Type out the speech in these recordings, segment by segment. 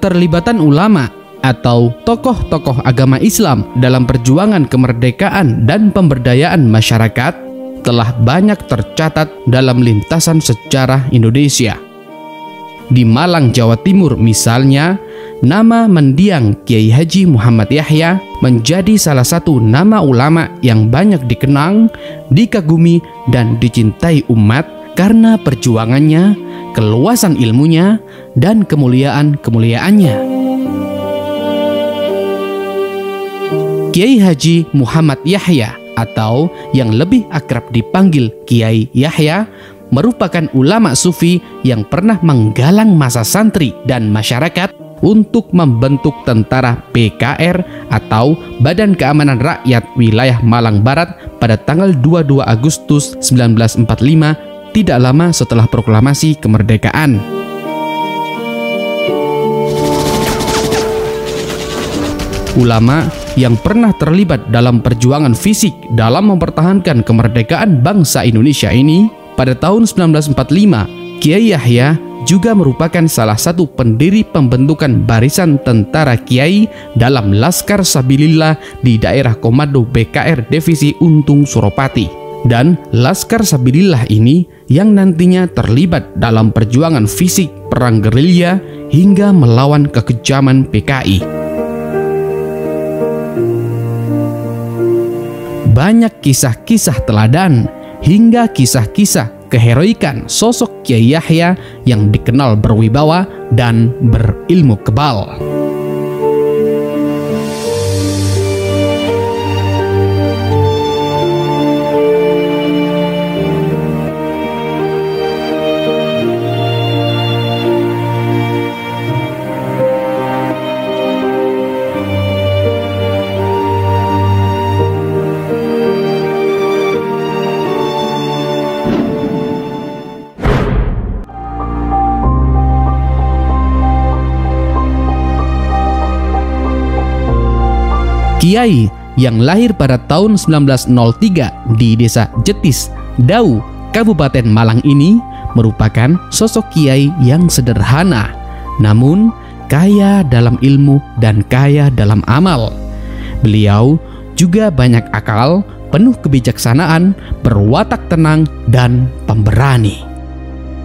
Keterlibatan ulama atau tokoh-tokoh agama Islam dalam perjuangan kemerdekaan dan pemberdayaan masyarakat telah banyak tercatat dalam lintasan sejarah Indonesia. Di Malang, Jawa Timur misalnya, nama mendiang Kiai Haji Muhammad Yahya menjadi salah satu nama ulama yang banyak dikenang, dikagumi, dan dicintai umat karena perjuangannya, keluasan ilmunya, dan kemuliaan-kemuliaannya. Kiai Haji Muhammad Yahya atau yang lebih akrab dipanggil Kiai Yahya merupakan ulama sufi yang pernah menggalang massa santri dan masyarakat untuk membentuk tentara PKR atau Badan Keamanan Rakyat Wilayah Malang Barat pada tanggal 22 Agustus 1945, tidak lama setelah proklamasi kemerdekaan. Ulama yang pernah terlibat dalam perjuangan fisik dalam mempertahankan kemerdekaan bangsa Indonesia ini, pada tahun 1945, Kiai Yahya juga merupakan salah satu pendiri pembentukan barisan tentara Kiai dalam Laskar Sabilillah di daerah Komando BKR Divisi Untung Suropati. Dan Laskar Sabilillah ini yang nantinya terlibat dalam perjuangan fisik perang gerilya hingga melawan kekejaman PKI. Banyak kisah-kisah teladan hingga kisah-kisah keheroikan sosok Kiai Yahya yang dikenal berwibawa dan berilmu kebal. Kiai yang lahir pada tahun 1903 di Desa Jetis, Dau, Kabupaten Malang ini merupakan sosok kiai yang sederhana, namun kaya dalam ilmu dan kaya dalam amal. Beliau juga banyak akal, penuh kebijaksanaan, berwatak tenang, dan pemberani.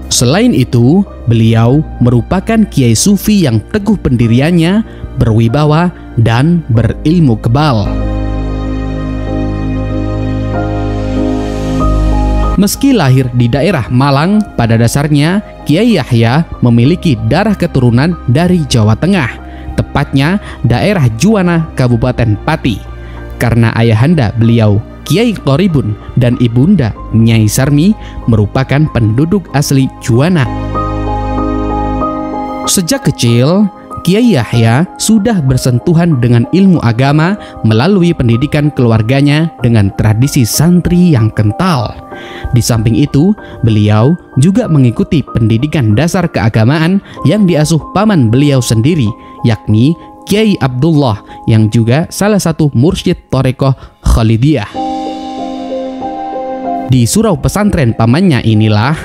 Selain itu, beliau merupakan kiai sufi yang teguh pendiriannya, berwibawa, dan berilmu kebal. Meski lahir di daerah Malang, pada dasarnya Kiai Yahya memiliki darah keturunan dari Jawa Tengah, tepatnya daerah Juwana, Kabupaten Pati. Karena ayahanda beliau, Kiai Qoribun, dan ibunda Nyai Sarmi merupakan penduduk asli Juwana. Sejak kecil, Kiai Yahya sudah bersentuhan dengan ilmu agama melalui pendidikan keluarganya dengan tradisi santri yang kental. Di samping itu, beliau juga mengikuti pendidikan dasar keagamaan yang diasuh paman beliau sendiri, yakni Kiai Abdullah yang juga salah satu mursyid Thariqah Khalidiyah. Di surau pesantren pamannya inilah,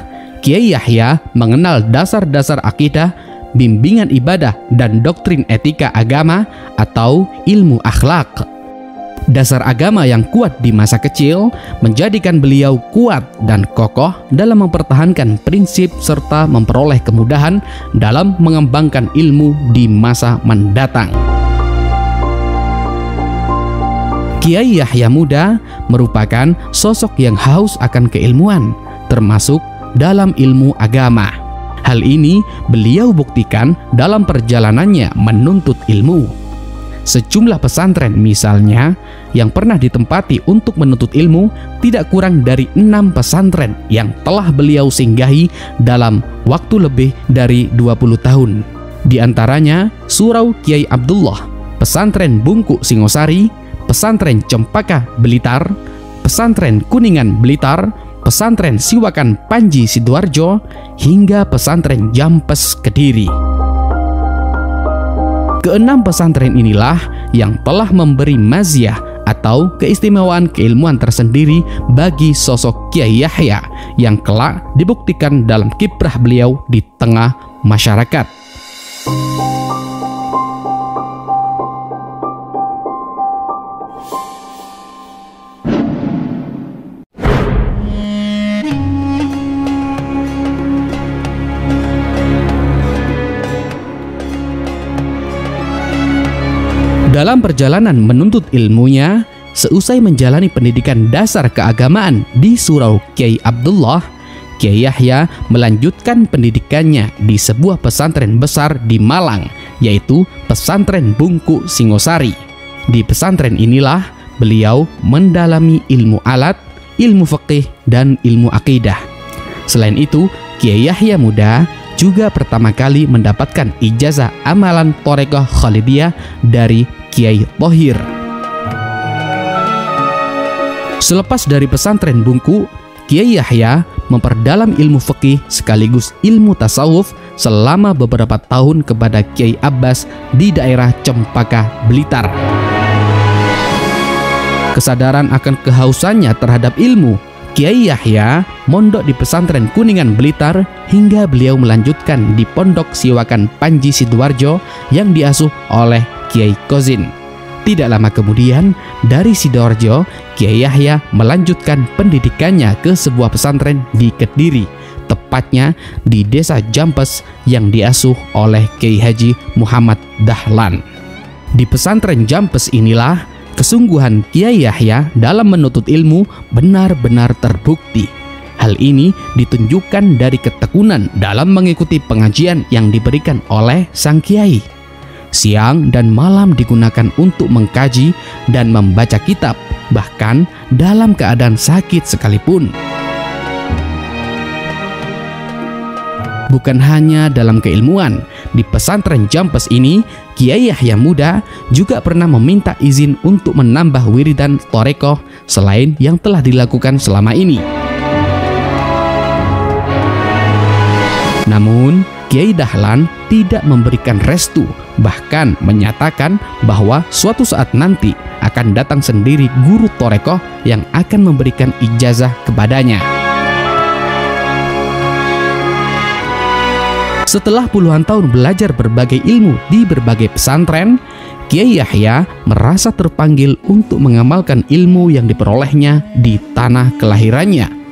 Kiai Yahya mengenal dasar-dasar akidah, bimbingan ibadah, dan doktrin etika agama atau ilmu akhlak. Dasar agama yang kuat di masa kecil menjadikan beliau kuat dan kokoh dalam mempertahankan prinsip serta memperoleh kemudahan dalam mengembangkan ilmu di masa mendatang. Kiai Yahya muda merupakan sosok yang haus akan keilmuan, termasuk dalam ilmu agama. Hal ini beliau buktikan dalam perjalanannya menuntut ilmu. Sejumlah pesantren misalnya yang pernah ditempati untuk menuntut ilmu tidak kurang dari 6 pesantren yang telah beliau singgahi dalam waktu lebih dari 20 tahun. Di antaranya Surau Kiai Abdullah, Pesantren Bungku Singosari, Pesantren Cempaka Blitar, Pesantren Kuningan Blitar, Pesantren Siwakan Panji Sidoarjo, hingga Pesantren Jampes Kediri. Keenam pesantren inilah yang telah memberi maziyah atau keistimewaan keilmuan tersendiri bagi sosok Kiai Yahya yang kelak dibuktikan dalam kiprah beliau di tengah masyarakat. Dalam perjalanan menuntut ilmunya, seusai menjalani pendidikan dasar keagamaan di surau Kiai Abdullah, Kiai Yahya melanjutkan pendidikannya di sebuah pesantren besar di Malang, yaitu Pesantren Bungku Singosari. Di pesantren inilah beliau mendalami ilmu alat, ilmu fikih, dan ilmu akidah. Selain itu, Kiai Yahya Muda juga pertama kali mendapatkan ijazah amalan Thariqah Khalidiyah dari Kiai Thohir. Selepas dari pesantren Bungku, Kiai Yahya memperdalam ilmu fikih sekaligus ilmu tasawuf selama beberapa tahun kepada Kiai Abbas di daerah Cempaka, Blitar. Kesadaran akan kehausannya terhadap ilmu, Kiai Yahya mondok di pesantren Kuningan, Blitar hingga beliau melanjutkan di Pondok Siwakan Panji Sidoarjo yang diasuh oleh Kiai Kozin. Tidak lama kemudian, dari Sidoarjo, Kiai Yahya melanjutkan pendidikannya ke sebuah pesantren di Kediri, tepatnya di Desa Jampes yang diasuh oleh Kiai Haji Muhammad Dahlan. Di pesantren Jampes inilah kesungguhan Kiai Yahya dalam menuntut ilmu benar-benar terbukti. Hal ini ditunjukkan dari ketekunan dalam mengikuti pengajian yang diberikan oleh sang kiai. Siang dan malam digunakan untuk mengkaji dan membaca kitab, bahkan dalam keadaan sakit sekalipun. Bukan hanya dalam keilmuan, di pesantren Jampes ini, Kiai Yahya Muda juga pernah meminta izin untuk menambah wiridan thariqah selain yang telah dilakukan selama ini. Namun, Kiai Dahlan tidak memberikan restu, bahkan menyatakan bahwa suatu saat nanti akan datang sendiri guru thariqah yang akan memberikan ijazah kepadanya. Setelah puluhan tahun belajar berbagai ilmu di berbagai pesantren, Kiai Yahya merasa terpanggil untuk mengamalkan ilmu yang diperolehnya di tanah kelahirannya.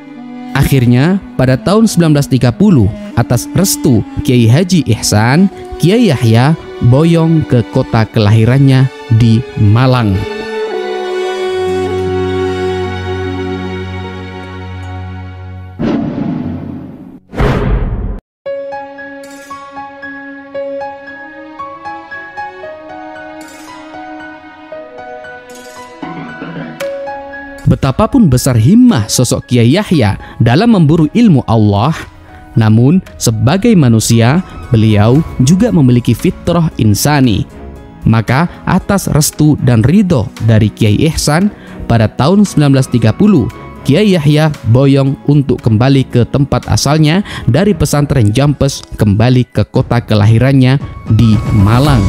Akhirnya, pada tahun 1930, atas restu Kiai Haji Ihsan, Kiai Yahya boyong ke kota kelahirannya di Malang. Betapapun besar himmah sosok Kiai Yahya dalam memburu ilmu Allah, namun sebagai manusia beliau juga memiliki fitrah insani. Maka atas restu dan ridho dari Kiai Ihsan, pada tahun 1930 Kiai Yahya boyong untuk kembali ke tempat asalnya dari pesantren Jampes, kembali ke kota kelahirannya di Malang.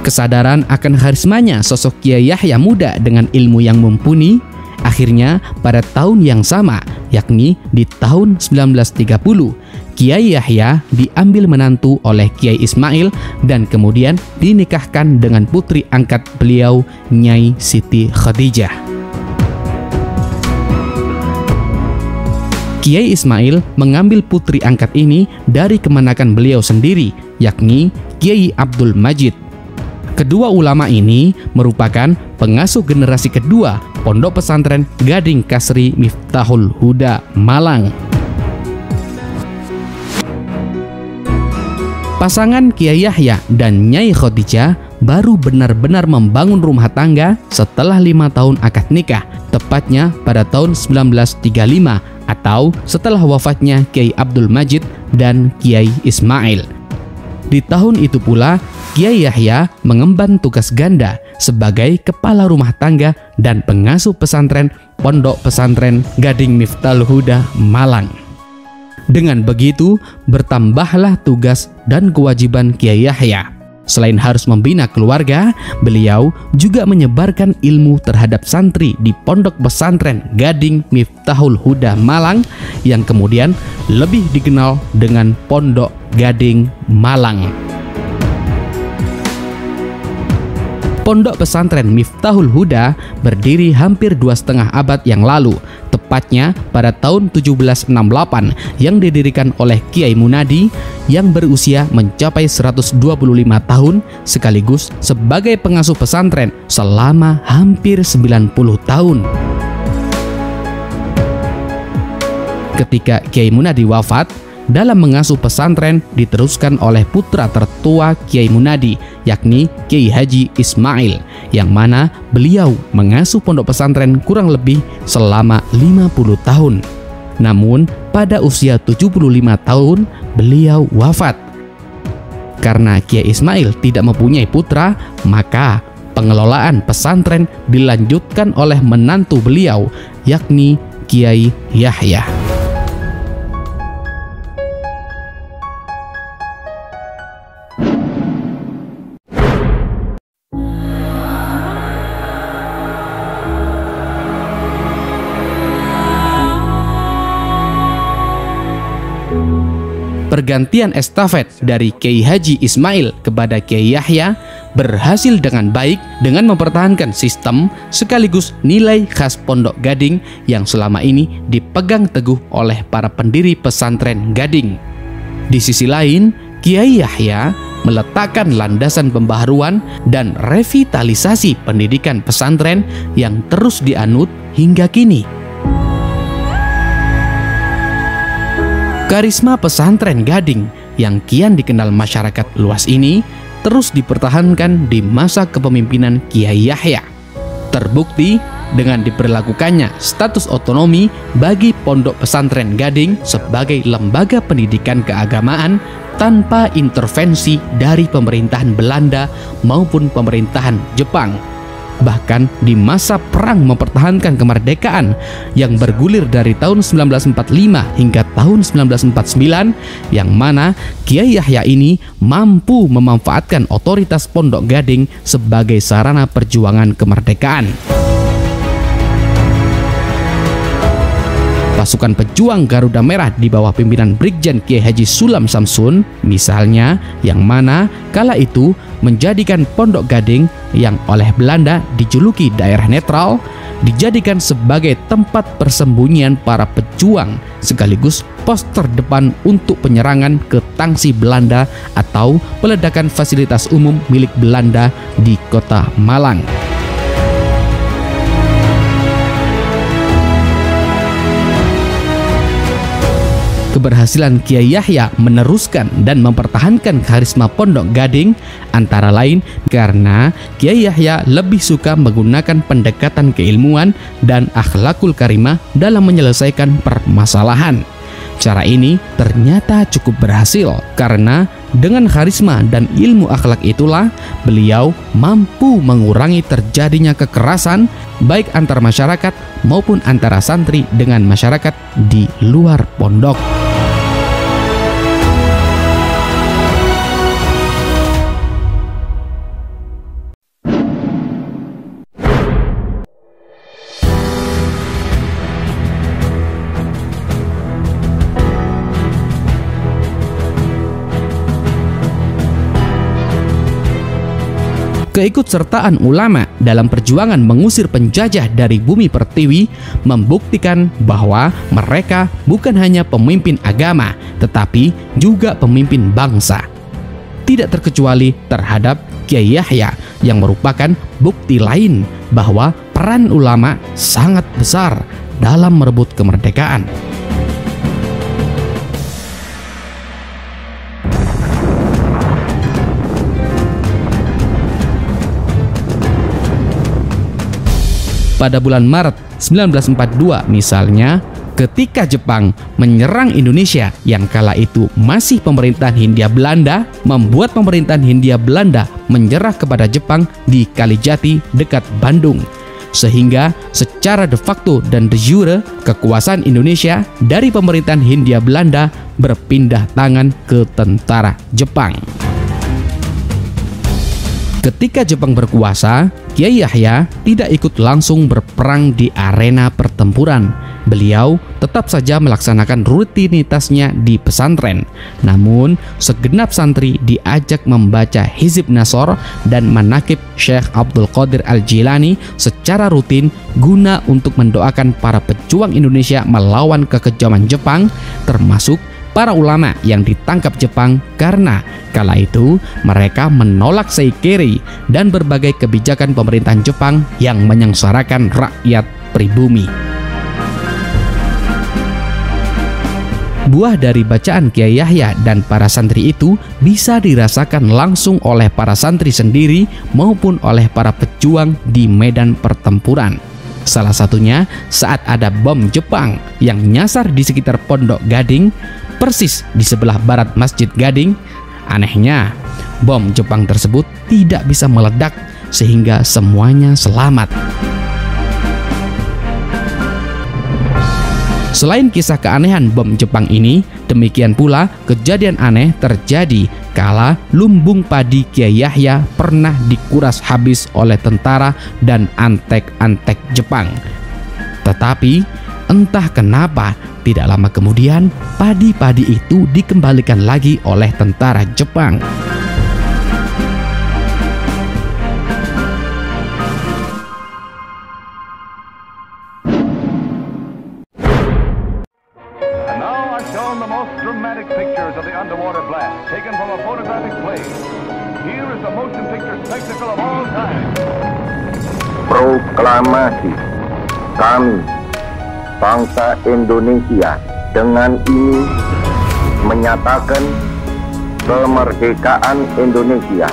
Kesadaran akan karismanya sosok Kiai Yahya Muda dengan ilmu yang mumpuni, akhirnya pada tahun yang sama, yakni di tahun 1930, Kiai Yahya diambil menantu oleh Kiai Ismail dan kemudian dinikahkan dengan putri angkat beliau, Nyai Siti Khadijah. Kiai Ismail mengambil putri angkat ini dari kemenakan beliau sendiri, yakni Kiai Abdul Majid. Kedua ulama ini merupakan pengasuh generasi kedua Pondok Pesantren Gading Kasri Miftahul Huda, Malang. Pasangan Kiai Yahya dan Nyai Khadijah baru benar-benar membangun rumah tangga setelah 5 tahun akad nikah, tepatnya pada tahun 1935 atau setelah wafatnya Kiai Abdul Majid dan Kiai Ismail. Di tahun itu pula, Kiai Yahya mengemban tugas ganda sebagai kepala rumah tangga dan pengasuh pesantren Pondok Pesantren Gading Miftahul Huda, Malang. Dengan begitu, bertambahlah tugas dan kewajiban Kiai Yahya. Selain harus membina keluarga, beliau juga menyebarkan ilmu terhadap santri di Pondok Pesantren Gading Miftahul Huda, Malang, yang kemudian lebih dikenal dengan Pondok Gading Malang. Pondok Pesantren Miftahul Huda berdiri hampir 2,5 abad yang lalu, tepatnya pada tahun 1768 yang didirikan oleh Kiai Munadi yang berusia mencapai 125 tahun sekaligus sebagai pengasuh pesantren selama hampir 90 tahun. Ketika Kiai Munadi wafat, dalam mengasuh pesantren diteruskan oleh putra tertua Kiai Munadi, yakni Kiai Haji Ismail, yang mana beliau mengasuh pondok pesantren kurang lebih selama 50 tahun. Namun pada usia 75 tahun beliau wafat. Karena Kiai Ismail tidak mempunyai putra, maka pengelolaan pesantren dilanjutkan oleh menantu beliau, yakni Kiai Yahya. Pergantian estafet dari Kiai Haji Ismail kepada Kiai Yahya berhasil dengan baik dengan mempertahankan sistem sekaligus nilai khas Pondok Gading yang selama ini dipegang teguh oleh para pendiri pesantren Gading. Di sisi lain, Kiai Yahya meletakkan landasan pembaharuan dan revitalisasi pendidikan pesantren yang terus dianut hingga kini. Karisma pesantren Gading yang kian dikenal masyarakat luas ini terus dipertahankan di masa kepemimpinan Kiai Yahya. Terbukti dengan diberlakukannya status otonomi bagi Pondok Pesantren Gading sebagai lembaga pendidikan keagamaan tanpa intervensi dari pemerintahan Belanda maupun pemerintahan Jepang. Bahkan di masa perang mempertahankan kemerdekaan yang bergulir dari tahun 1945 hingga tahun 1949, yang mana Kiai Yahya ini mampu memanfaatkan otoritas Pondok Gading sebagai sarana perjuangan kemerdekaan. Pasukan pejuang Garuda Merah di bawah pimpinan Brigjen Kiai Haji Sulam Samsun misalnya, yang mana kala itu menjadikan Pondok Gading yang oleh Belanda dijuluki daerah netral dijadikan sebagai tempat persembunyian para pejuang sekaligus pos terdepan untuk penyerangan ke tangsi Belanda atau peledakan fasilitas umum milik Belanda di kota Malang. Keberhasilan Kiai Yahya meneruskan dan mempertahankan karisma Pondok Gading antara lain karena Kiai Yahya lebih suka menggunakan pendekatan keilmuan dan akhlakul karimah dalam menyelesaikan permasalahan. Cara ini ternyata cukup berhasil karena dengan karisma dan ilmu akhlak itulah beliau mampu mengurangi terjadinya kekerasan baik antar masyarakat maupun antara santri dengan masyarakat di luar pondok. Keikutsertaan ulama dalam perjuangan mengusir penjajah dari bumi pertiwi membuktikan bahwa mereka bukan hanya pemimpin agama, tetapi juga pemimpin bangsa. Tidak terkecuali terhadap Kiai Yahya yang merupakan bukti lain bahwa peran ulama sangat besar dalam merebut kemerdekaan. Pada bulan Maret 1942 misalnya, ketika Jepang menyerang Indonesia yang kala itu masih pemerintahan Hindia Belanda, membuat pemerintahan Hindia Belanda menyerah kepada Jepang di Kalijati dekat Bandung. Sehingga secara de facto dan de jure kekuasaan Indonesia dari pemerintahan Hindia Belanda berpindah tangan ke tentara Jepang. Ketika Jepang berkuasa, Kiai Yahya tidak ikut langsung berperang di arena pertempuran. Beliau tetap saja melaksanakan rutinitasnya di pesantren. Namun, segenap santri diajak membaca Hizib Nasor dan manakib Syekh Abdul Qadir Al-Jilani secara rutin guna untuk mendoakan para pejuang Indonesia melawan kekejaman Jepang, termasuk para ulama yang ditangkap Jepang karena kala itu mereka menolak seikeri dan berbagai kebijakan pemerintahan Jepang yang menyengsarakan rakyat pribumi. Buah dari bacaan Kiai Yahya dan para santri itu bisa dirasakan langsung oleh para santri sendiri maupun oleh para pejuang di medan pertempuran. Salah satunya saat ada bom Jepang yang nyasar di sekitar Pondok Gading, persis di sebelah barat Masjid Gading. Anehnya, bom Jepang tersebut tidak bisa meledak sehingga semuanya selamat. Selain kisah keanehan bom Jepang ini, demikian pula kejadian aneh terjadi kala lumbung padi Kiai Yahya pernah dikuras habis oleh tentara dan antek-antek Jepang. Tetapi entah kenapa tidak lama kemudian padi-padi itu dikembalikan lagi oleh tentara Jepang. The most dramatic pictures of the underwater blast taken from a photographic plane. Here is the motion picture spectacle of all time. Proklamasi kami, bangsa Indonesia, dengan ini menyatakan kemerdekaan Indonesia.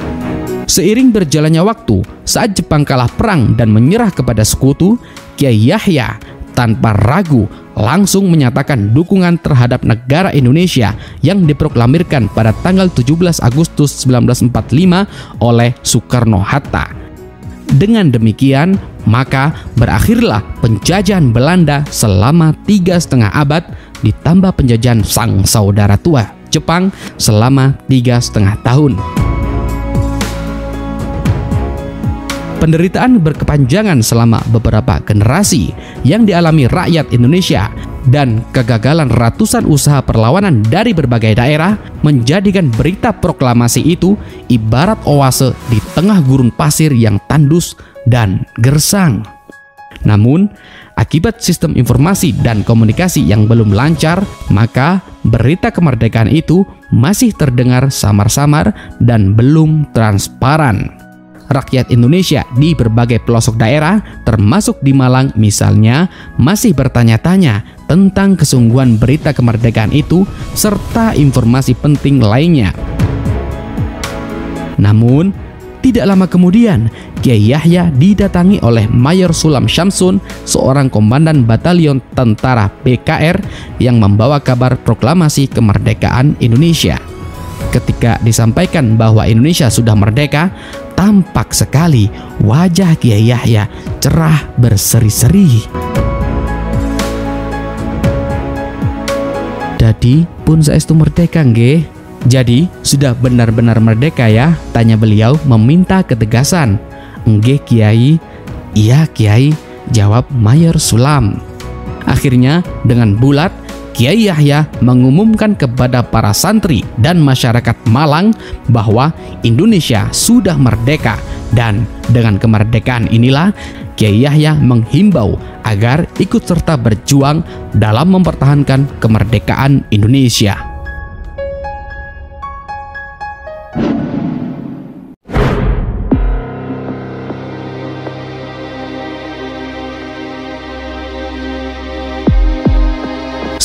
Seiring berjalannya waktu, saat Jepang kalah perang dan menyerah kepada sekutu, Kiai Yahya tanpa ragu langsung menyatakan dukungan terhadap negara Indonesia yang diproklamirkan pada tanggal 17 Agustus 1945 oleh Soekarno-Hatta. Dengan demikian, maka berakhirlah penjajahan Belanda selama 3,5 abad ditambah penjajahan sang saudara tua Jepang selama 3,5 tahun. Penderitaan berkepanjangan selama beberapa generasi yang dialami rakyat Indonesia dan kegagalan ratusan usaha perlawanan dari berbagai daerah menjadikan berita proklamasi itu ibarat oase di tengah gurun pasir yang tandus dan gersang. Namun, akibat sistem informasi dan komunikasi yang belum lancar, maka berita kemerdekaan itu masih terdengar samar-samar dan belum transparan. Rakyat Indonesia di berbagai pelosok daerah, termasuk di Malang misalnya, masih bertanya-tanya tentang kesungguhan berita kemerdekaan itu serta informasi penting lainnya. Namun, tidak lama kemudian, Kiai Yahya didatangi oleh Mayor Sulam Syamsun, seorang komandan batalion tentara BKR yang membawa kabar proklamasi kemerdekaan Indonesia. Ketika disampaikan bahwa Indonesia sudah merdeka, tampak sekali wajah Kiai Yahya cerah berseri-seri. Dadi pun saestu merdeka nggih. Jadi sudah benar-benar merdeka ya? Tanya beliau meminta ketegasan. Nggih Kiai. Iya Kiai, jawab Mayor Sulam. Akhirnya dengan bulat Kiai Yahya mengumumkan kepada para santri dan masyarakat Malang bahwa Indonesia sudah merdeka, dan dengan kemerdekaan inilah Kiai Yahya menghimbau agar ikut serta berjuang dalam mempertahankan kemerdekaan Indonesia.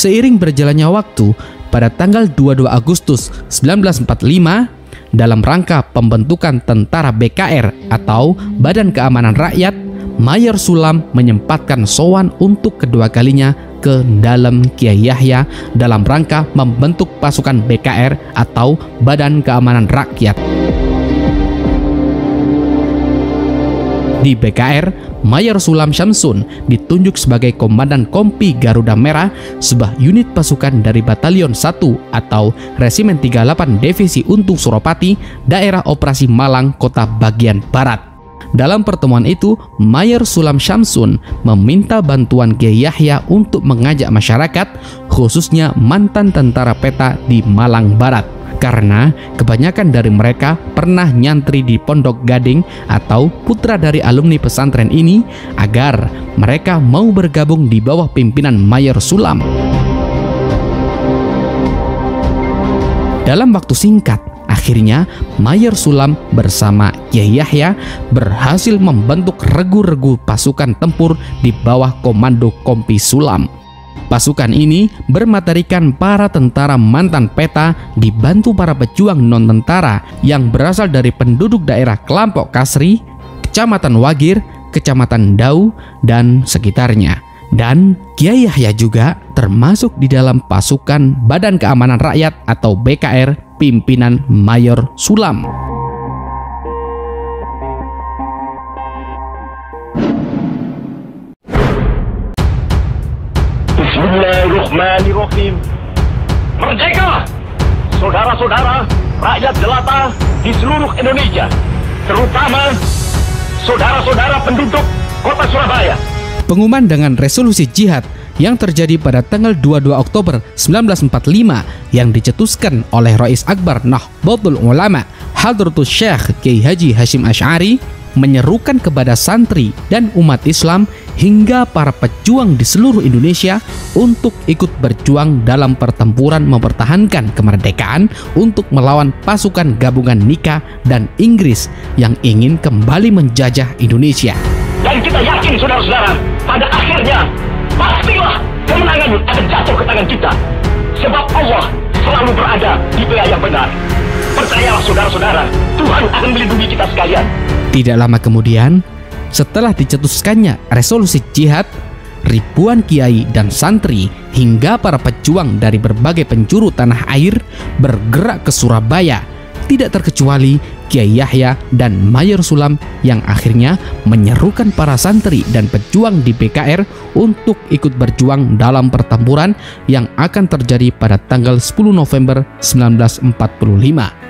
Seiring berjalannya waktu, pada tanggal 22 Agustus 1945, dalam rangka pembentukan tentara BKR atau Badan Keamanan Rakyat, Mayor Sulam menyempatkan sowan untuk kedua kalinya ke dalam Kiai Yahya dalam rangka membentuk pasukan BKR atau Badan Keamanan Rakyat. Di BKR, Mayor Sulam Syamsun ditunjuk sebagai Komandan Kompi Garuda Merah, sebuah unit pasukan dari Batalion 1 atau Resimen 38 Divisi Untung Suropati, Daerah Operasi Malang, Kota Bagian Barat. Dalam pertemuan itu, Mayor Sulam Syamsun meminta bantuan Kiai Yahya untuk mengajak masyarakat, khususnya mantan tentara PETA di Malang Barat, karena kebanyakan dari mereka pernah nyantri di Pondok Gading atau putra dari alumni pesantren ini, agar mereka mau bergabung di bawah pimpinan Mayor Sulam. Dalam waktu singkat, akhirnya Mayor Sulam bersama Kiai Yahya berhasil membentuk regu-regu pasukan tempur di bawah komando Kompi Sulam. Pasukan ini bermaterikan para tentara mantan PETA dibantu para pejuang non-tentara yang berasal dari penduduk daerah Kelampok Kasri, Kecamatan Wagir, Kecamatan Dau, dan sekitarnya. Dan Kiai Yahya juga termasuk di dalam pasukan Badan Keamanan Rakyat atau BKR pimpinan Mayor Sulam. Bismillahirrahmanirrahim. Merdeka! Saudara-saudara, rakyat jelata di seluruh Indonesia, terutama saudara-saudara penduduk kota Surabaya. Pengumuman dengan resolusi jihad yang terjadi pada tanggal 22 Oktober 1945 yang dicetuskan oleh Rais Akbar Nahdlatul Ulama Hadratus Syekh Kiai Haji Hasyim Asy'ari menyerukan kepada santri dan umat Islam hingga para pejuang di seluruh Indonesia untuk ikut berjuang dalam pertempuran mempertahankan kemerdekaan untuk melawan pasukan gabungan Nika dan Inggris yang ingin kembali menjajah Indonesia. Dan kita yakin saudara-saudara, pada akhirnya pastilah kemenangan akan jatuh ke tangan kita. Sebab Allah selalu berada di pihak yang benar. Percayalah saudara-saudara, Tuhan akan melindungi kita sekalian. Tidak lama kemudian, setelah dicetuskannya resolusi jihad, ribuan kiai dan santri hingga para pejuang dari berbagai penjuru tanah air bergerak ke Surabaya, tidak terkecuali Kiai Yahya dan Mayor Sulam yang akhirnya menyerukan para santri dan pejuang di BKR untuk ikut berjuang dalam pertempuran yang akan terjadi pada tanggal 10 November 1945.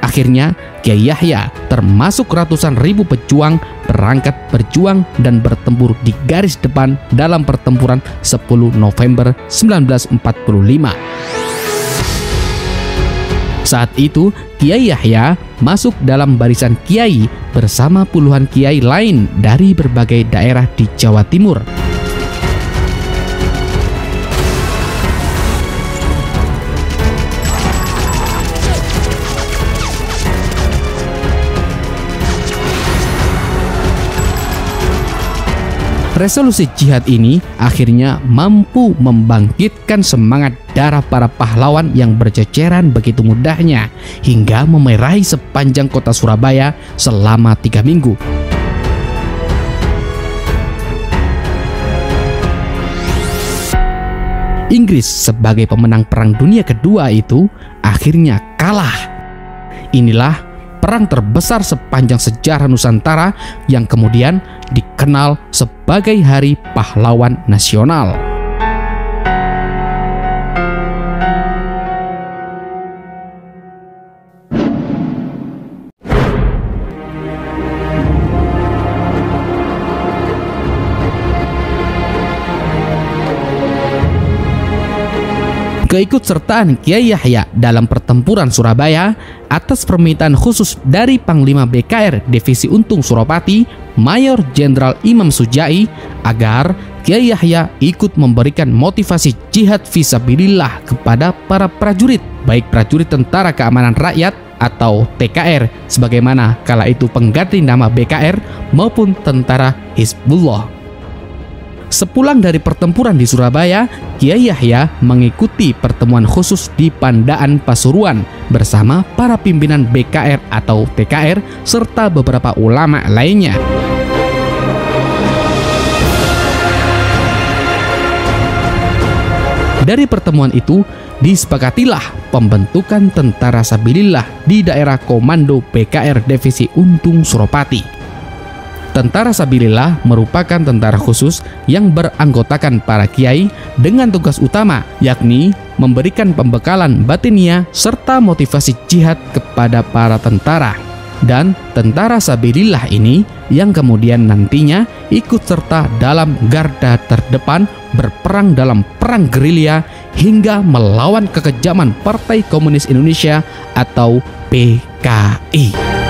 Akhirnya Kiai Yahya termasuk ratusan ribu pejuang berangkat berjuang dan bertempur di garis depan dalam pertempuran 10 November 1945. Saat itu, Kiai Yahya masuk dalam barisan kiai bersama puluhan kiai lain dari berbagai daerah di Jawa Timur. Resolusi jihad ini akhirnya mampu membangkitkan semangat darah para pahlawan yang berceceran begitu mudahnya hingga memerahi sepanjang kota Surabaya selama 3 minggu. Inggris sebagai pemenang Perang Dunia Kedua itu akhirnya kalah. Inilah perang terbesar sepanjang sejarah Nusantara yang kemudian dikenal sebagai Hari Pahlawan Nasional. Keikutsertaan Kiai Yahya dalam pertempuran Surabaya atas permintaan khusus dari Panglima BKR Divisi Untung Suropati, Mayor Jenderal Imam Sujai, agar Kiai Yahya ikut memberikan motivasi jihad fisabilillah kepada para prajurit, baik prajurit Tentara Keamanan Rakyat atau TKR sebagaimana kala itu pengganti nama BKR maupun Tentara Hizbullah. Sepulang dari pertempuran di Surabaya, Kiai Yahya mengikuti pertemuan khusus di Pandaan Pasuruan bersama para pimpinan BKR atau TKR serta beberapa ulama lainnya. Dari pertemuan itu, disepakatilah pembentukan Tentara Sabilillah di daerah Komando BKR Divisi Untung Suropati. Tentara Sabilillah merupakan tentara khusus yang beranggotakan para kiai dengan tugas utama, yakni memberikan pembekalan batiniah serta motivasi jihad kepada para tentara. Dan Tentara Sabilillah ini yang kemudian nantinya ikut serta dalam garda terdepan berperang dalam perang gerilya hingga melawan kekejaman Partai Komunis Indonesia atau PKI.